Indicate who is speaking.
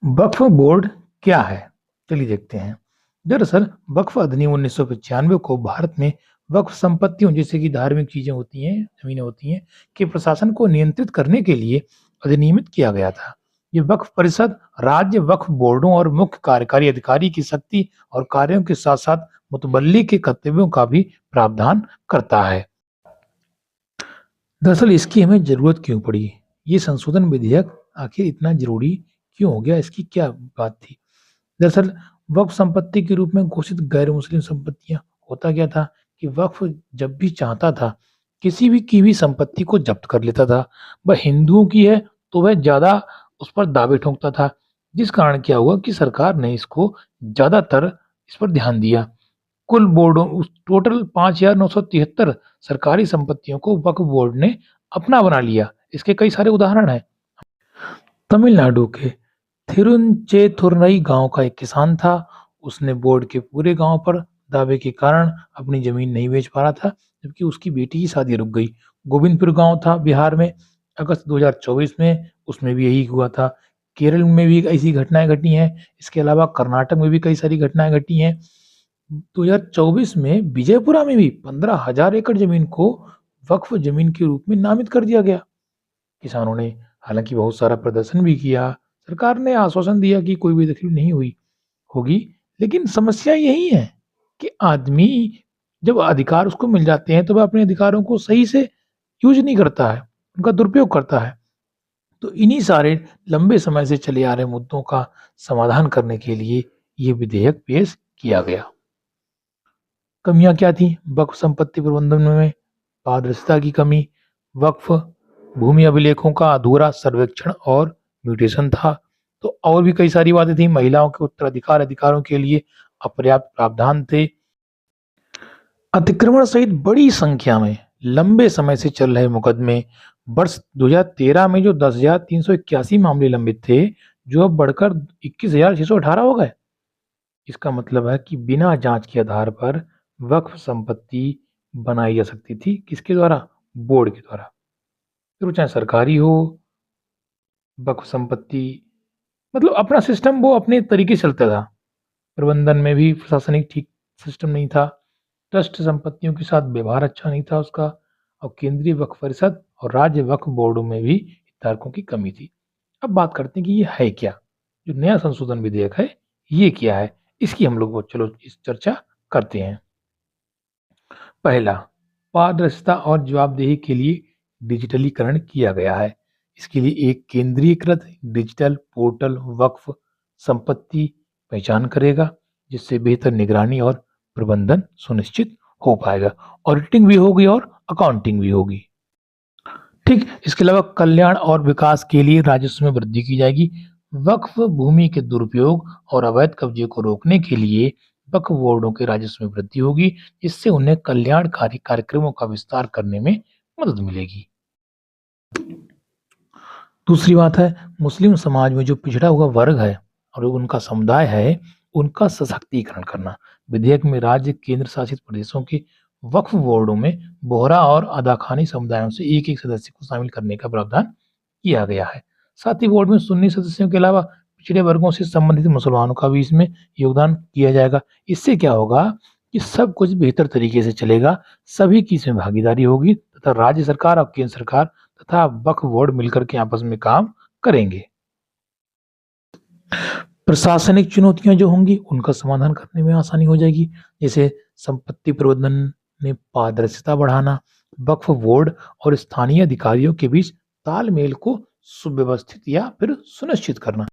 Speaker 1: वक्फ board क्या है? चलिए देखते हैं। दरअसल वक्फ अधिनियम 1995 को भारत में वक्फ संपत्तियों जैसे कि धार्मिक चीजें होती हैं, जमीनें होती हैं, के प्रशासन को नियंत्रित करने के लिए अधिनियमित किया गया था। ये वक्फ परिषद राज्य वक्फ बोर्डों और मुख्य कार्यकारी अधिकारी की शक्ति और कार्यों के साथ साथ मुतवल्ली के कर्तव्यों का भी प्रावधान करता है। दरअसल इसकी हमें जरूरत क्यों पड़ी? ये संशोधन विधेयक आखिर इतना जरूरी क्यों हो गया? इसकी क्या बात थी? दरअसल वक्फ संपत्ति के रूप में घोषित गैर मुस्लिम संपत्तियां, होता क्या था कि वक्फ जब भी चाहता था किसी भी की भी संपत्ति को जब्त कर लेता था। वह हिंदुओं की है तो वह ज्यादा उस पर दावे ठोंकता था, जिस कारण क्या हुआ कि सरकार ने इसको ज्यादातर इस पर ध्यान दिया। कुल बोर्डों उस टोटल 5,973 सरकारी संपत्तियों को वक्फ बोर्ड ने अपना बना लिया। इसके कई सारे उदाहरण हैं। तमिलनाडु के थिरुचेथुरई गांव का एक किसान था। उसने बोर्ड के पूरे गांव पर दावे के कारण अपनी जमीन नहीं बेच पा रहा था, जबकि उसकी बेटी की शादी रुक गई। गोविंदपुर गांव था बिहार में, अगस्त 2024 में उसमें भी यही हुआ था। केरल में भी ऐसी घटनाएं घटी हैं। इसके अलावा कर्नाटक में भी कई सारी घटनाएं घटी हैं। 2024 में विजयपुरा में भी 15,000 एकड़ जमीन को वक्फ जमीन के रूप में नामित कर दिया गया। किसानों ने हालांकि बहुत सारा प्रदर्शन भी किया। सरकार ने आश्वासन दिया कि कोई भी तकलीफ नहीं हुई होगी, लेकिन समस्या यही है कि आदमी जब अधिकार उसको मिल जाते हैं तो वह अपने अधिकारों को सही से यूज नहीं करता है, उनका दुरुपयोग करता है। तो इन्हीं सारे लंबे समय से चले आ रहे मुद्दों का समाधान करने के लिए ये विधेयक पेश किया गया। कमियां क्या थी वक्फ संपत्ति प्रबंधन में? पारदर्शिता की कमी, वक्फ भूमि अभिलेखों का अधूरा सर्वेक्षण और म्यूटेशन था। तो और भी कई सारी बातें थी। महिलाओं के उत्तराधिकार अधिकारों के लिए अपर्याप्त प्रावधान थे। अतिक्रमण सहित बड़ी संख्या में लंबे समय से चल रहे मुकदमे। वर्ष 2013 में जो 10,381 मामले लंबित थे, जो अब बढ़कर 21,618 हो गए। इसका मतलब है कि बिना जांच के आधार पर वक्फ संपत्ति बनाई जा सकती थी। किसके द्वारा? बोर्ड के द्वारा। फिर वो चाहे सरकारी हो, वक्फ संपत्ति, मतलब अपना सिस्टम वो अपने तरीके से चलता था। प्रबंधन में भी प्रशासनिक ठीक सिस्टम नहीं था। ट्रस्ट संपत्तियों के साथ व्यवहार अच्छा नहीं था उसका। और केंद्रीय वक्फ परिषद और राज्य वक्फ बोर्डों में भी हितधारकों की कमी थी। अब बात करते हैं कि ये है क्या, जो नया संशोधन विधेयक है ये क्या है, इसकी हम लोग चलो इस चर्चा करते हैं। पहला, पारदर्शिता और जवाबदेही के लिए डिजिटलीकरण किया गया है। इसके लिए एक केंद्रीकृत डिजिटल पोर्टल वक्फ संपत्ति पहचान करेगा, जिससे बेहतर निगरानी और प्रबंधन सुनिश्चित हो पाएगा। ऑडिटिंग भी होगी और अकाउंटिंग भी होगी। ठीक, इसके अलावा कल्याण और विकास के लिए राजस्व में वृद्धि की जाएगी। वक्फ भूमि के दुरुपयोग और अवैध कब्जे को रोकने के लिए वक्फ बोर्डों के राजस्व में वृद्धि होगी, जिससे उन्हें कल्याणकारी कार्यक्रमों का विस्तार करने में मदद मिलेगी। दूसरी बात है, मुस्लिम समाज में जो पिछड़ा हुआ वर्ग है और उनका समुदाय है, उनका सशक्तिकरण करना। विधेयक में राज्य केंद्र शासित प्रदेशों के वक्फ बोर्डों में बोहरा और अदाखानी समुदायों से एक एक सदस्य को शामिल करने का प्रावधान किया गया है। साथ ही बोर्ड में सुन्नी सदस्यों के अलावा पिछड़े वर्गों से संबंधित मुसलमानों का भी इसमें योगदान किया जाएगा। इससे क्या होगा कि सब कुछ बेहतर तरीके से चलेगा, सभी की इसमें भागीदारी होगी तथा राज्य सरकार और केंद्र सरकार तथा वक्फ बोर्ड मिलकर के आपस में काम करेंगे। प्रशासनिक चुनौतियां जो होंगी उनका समाधान करने में आसानी हो जाएगी, जैसे संपत्ति प्रबंधन में पारदर्शिता बढ़ाना, वक्फ बोर्ड और स्थानीय अधिकारियों के बीच तालमेल को सुव्यवस्थित या फिर सुनिश्चित करना।